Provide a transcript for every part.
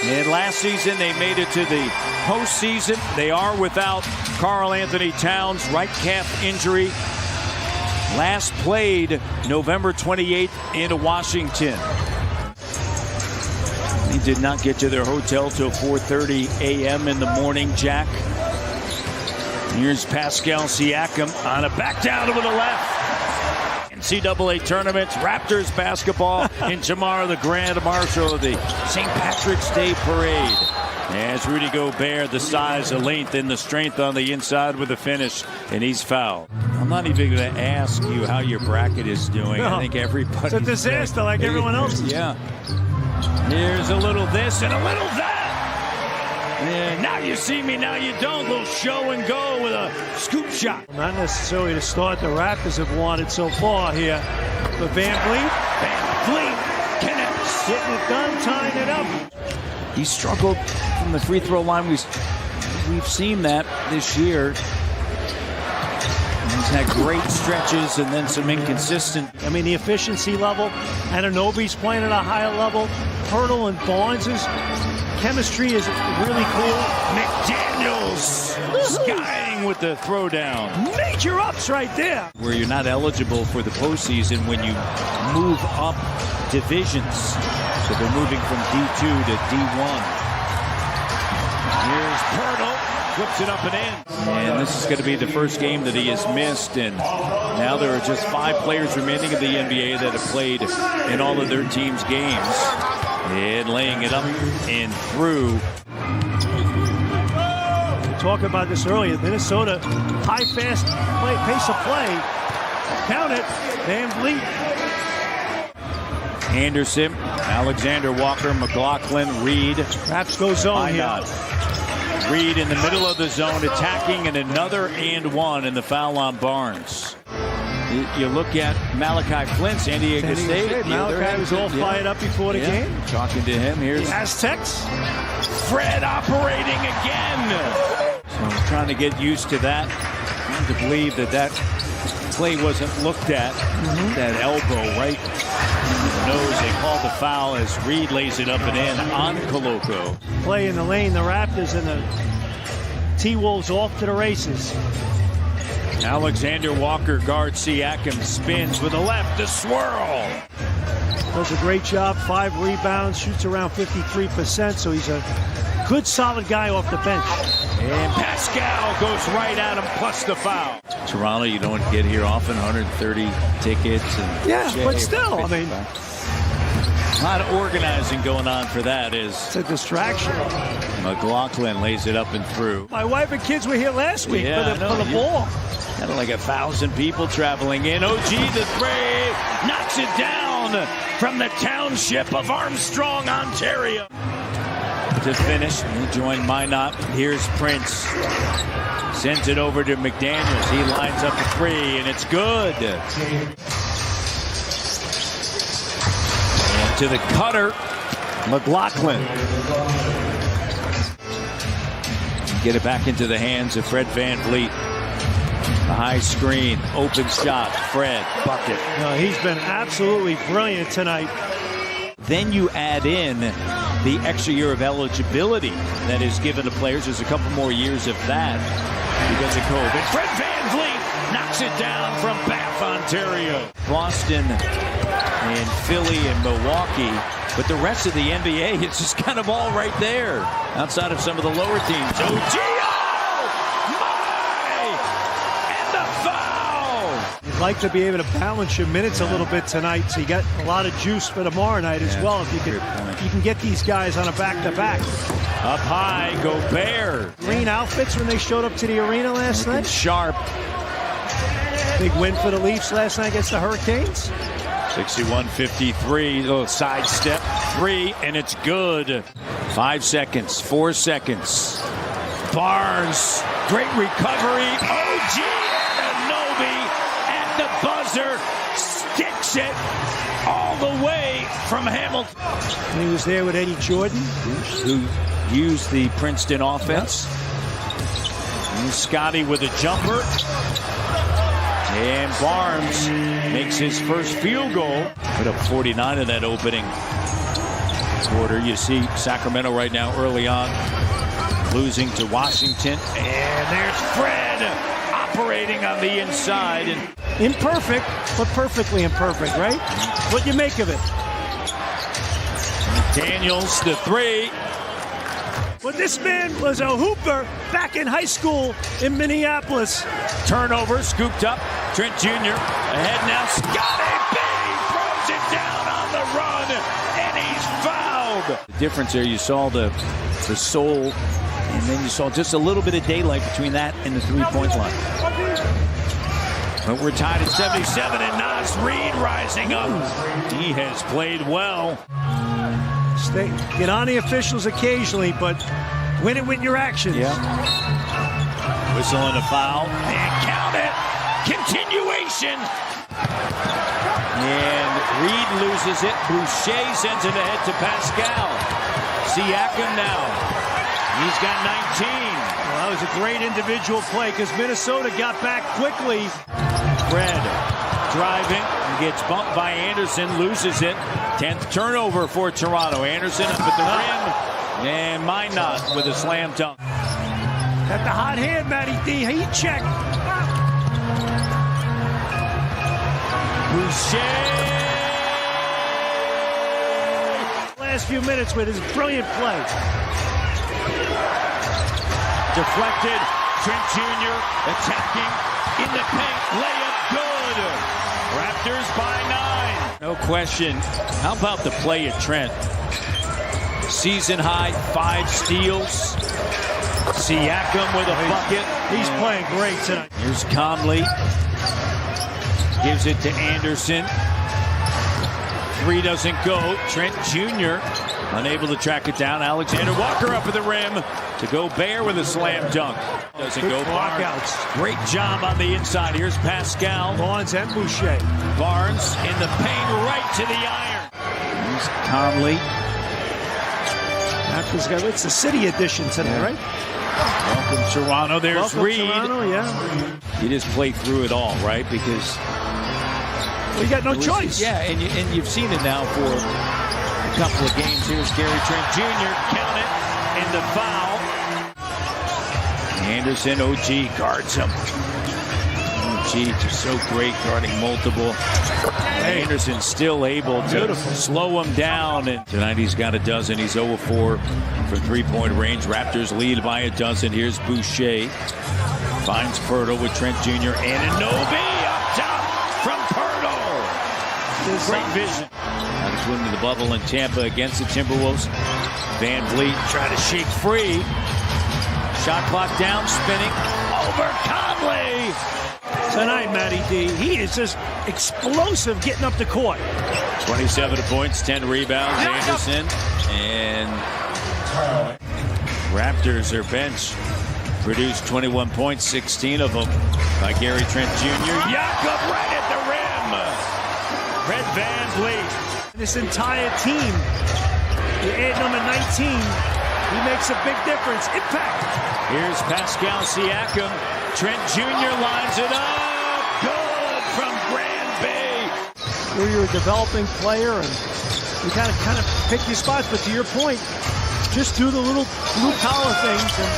And last season, they made it to the postseason. They are without Karl Anthony Towns, right calf injury. Last played November 28th in Washington. They did not get to their hotel till 4:30 a.m. in the morning, Jack. Here's Pascal Siakam on a back down over the left. NCAA tournaments, Raptors basketball, and tomorrow the Grand Marshal of the St. Patrick's Day Parade. As Rudy Gobert, the size, the length, and the strength on the inside with the finish, and he's fouled. I'm not even going to ask you how your bracket is doing. No, I think everybody. It's a disaster like everyone else. Yeah. Here's a little this and a little that. And now you see me, now you don't. Little show and go with a scoop shot. Not necessarily to start the Raptors have wanted so far here. But Van Vliet connects. Getting it done, tying it up. He struggled from the free throw line. We've seen that this year. He's had great stretches and then some inconsistent. I mean, the efficiency level. Anunoby's playing at a higher level. Hurdle and Barnes's chemistry is really cool. McDaniels skying with the throwdown. Major ups right there. Where you're not eligible for the postseason when you move up divisions. So they're moving from D2 to D1. Here's Pirtle. Flips it up and in. And this is going to be the first game that he has missed. And now there are just 5 players remaining in the NBA that have played in all of their team's games. And laying it up and through. We talked about this earlier. Minnesota, high, fast pace of play. Count it. Van Vliet. Anderson, Alexander Walker, McLaughlin, Reed. Raps go zone here. Reed in the middle of the zone, attacking, and another and one in the foul on Barnes. You look at Malachi Flynn, San Diego State. Malachi was all fired up before the game. Talking to him. Here's the Aztecs. Fred operating again. So I'm trying to get used to that. Trying to believe that play wasn't looked at. That elbow right in the nose. They called the foul as Reed lays it up and in on Koloko. Play in the lane, the Raptors and the T-Wolves off to the races. Alexander Walker guards Siakam, spins with the left, the swirl. Does a great job, 5 rebounds, shoots around 53%, so he's a good, solid guy off the bench. And Pascal goes right at him, plus the foul. Toronto, you don't get here often, 130 tickets. And but still, I mean. A lot of organizing going on for that. It's a distraction. McLaughlin lays it up and through. My wife and kids were here last week for the ball. Had like 1,000 people traveling in. OG the three knocks it down from the township of Armstrong, Ontario. To finish, join Minot. Here's Prince. Sends it over to McDaniels. He lines up a 3, and it's good. To the cutter, McLaughlin. Get it back into the hands of Fred Van Vliet. The high screen, open shot, Fred, bucket. No, he's been absolutely brilliant tonight. Then you add in the extra year of eligibility that is given to players. There's a couple more years of that because of COVID. Fred Van Vliet knocks it down from Bath, Ontario. Boston and Philly and Milwaukee, but the rest of the NBA, it's just kind of all right there outside of some of the lower teams. OG, and the foul! You'd like to be able to balance your minutes a little bit tonight, so you got a lot of juice for tomorrow night as well. If you can get these guys on a back-to-back. Up high, Gobert. Green outfits when they showed up to the arena last night. Sharp. Big win for the Leafs last night against the Hurricanes. 61-53, little sidestep, 3, and it's good. 5 seconds, 4 seconds. Barnes, great recovery. OG Anunoby at the buzzer, sticks it all the way from Hamilton. And he was there with Eddie Jordan, who used the Princeton offense. And Scotty with a jumper. And Barnes makes his first field goal. Put up 49 in that opening quarter. You see Sacramento right now early on losing to Washington. And there's Fred operating on the inside. And imperfect, but perfectly imperfect, right? What you make of it? Daniels, the three. But this man was a hooper back in high school in Minneapolis. Turnover, scooped up. Trent Jr. ahead now. Scotty B throws it down on the run, and he's fouled. The difference there, you saw the soul, and then you saw just a little bit of daylight between that and the three-point line. But we're tied at 77, and Nas Reed rising up. He has played well. Get on the officials occasionally, but win it with your actions. Yeah. Whistle and a foul. And count it. Continuation. And Reed loses it. Boucher sends it ahead to Pascal. Siakam now. He's got 19. Well, that was a great individual play because Minnesota got back quickly. Fred driving. Gets bumped by Anderson, loses it. 10th turnover for Toronto. Anderson up at the rim, and Minot with a slam dunk. At the hot hand, Matty D. Heat check. Boucher. Last few minutes with his brilliant play. Deflected. Trent Jr. attacking in the paint. Layup good. Raptors by 9. No question. How about the play at Trent? Season high, 5 steals. Siakam with a bucket. He's playing great tonight. Here's Conley. Gives it to Anderson. 3 doesn't go. Trent Jr. unable to track it down. Alexander Walker up at the rim to Gobert with a slam dunk. Doesn't Good go. blockouts. Great job on the inside. Here's Pascal. Barnes and Boucher. Barnes in the paint right to the iron. Here's Conley. It's the city edition today, right? Welcome Toronto. There's Welcome Reed. Toronto, yeah. You just play through it all, right? Because well, you got no choice. Yeah, and you've seen it now for a couple of games. Here's Gary Trent Jr. Count it, and the foul. Anderson, OG guards him. OG just so great guarding multiple. Anderson still able to slow him down. And tonight he's got a dozen. He's 0 of 4 from three-point range. Raptors lead by a dozen. Here's Boucher. Finds Pirtle with Trent Jr. and Anunoby up top from Pirtle. Great vision. Now to swim to the bubble in Tampa against the Timberwolves. Van Vliet trying to shake free. Shot clock down, spinning over Conley. Tonight, Matty D, he is just explosive getting up the court. 27 points, 10 rebounds, Anderson. And Raptors, their bench, produced 21 points, 16 of them by Gary Trent Jr. Jakob right at the rim. Red Van Vliet. This entire team, you add number 19, he makes a big difference. Impact. Here's Pascal Siakam. Trent Jr. lines it up. Good from Grand Bay. Where you're a developing player and you kind of pick your spots, but to your point, just do the little blue collar things and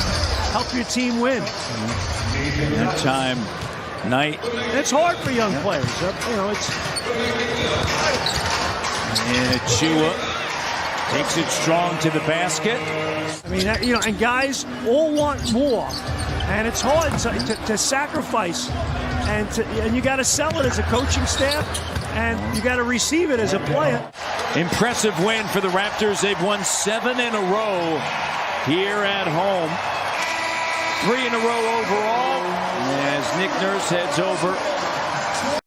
help your team win. That time, night. It's hard for young players. You know, it's. And Achua takes it strong to the basket. I mean, you know, and guys all want more, and it's hard to sacrifice, and you got to sell it as a coaching staff, and you got to receive it as a player. Impressive win for the Raptors. They've won 7 in a row here at home. 3 in a row overall as Nick Nurse heads over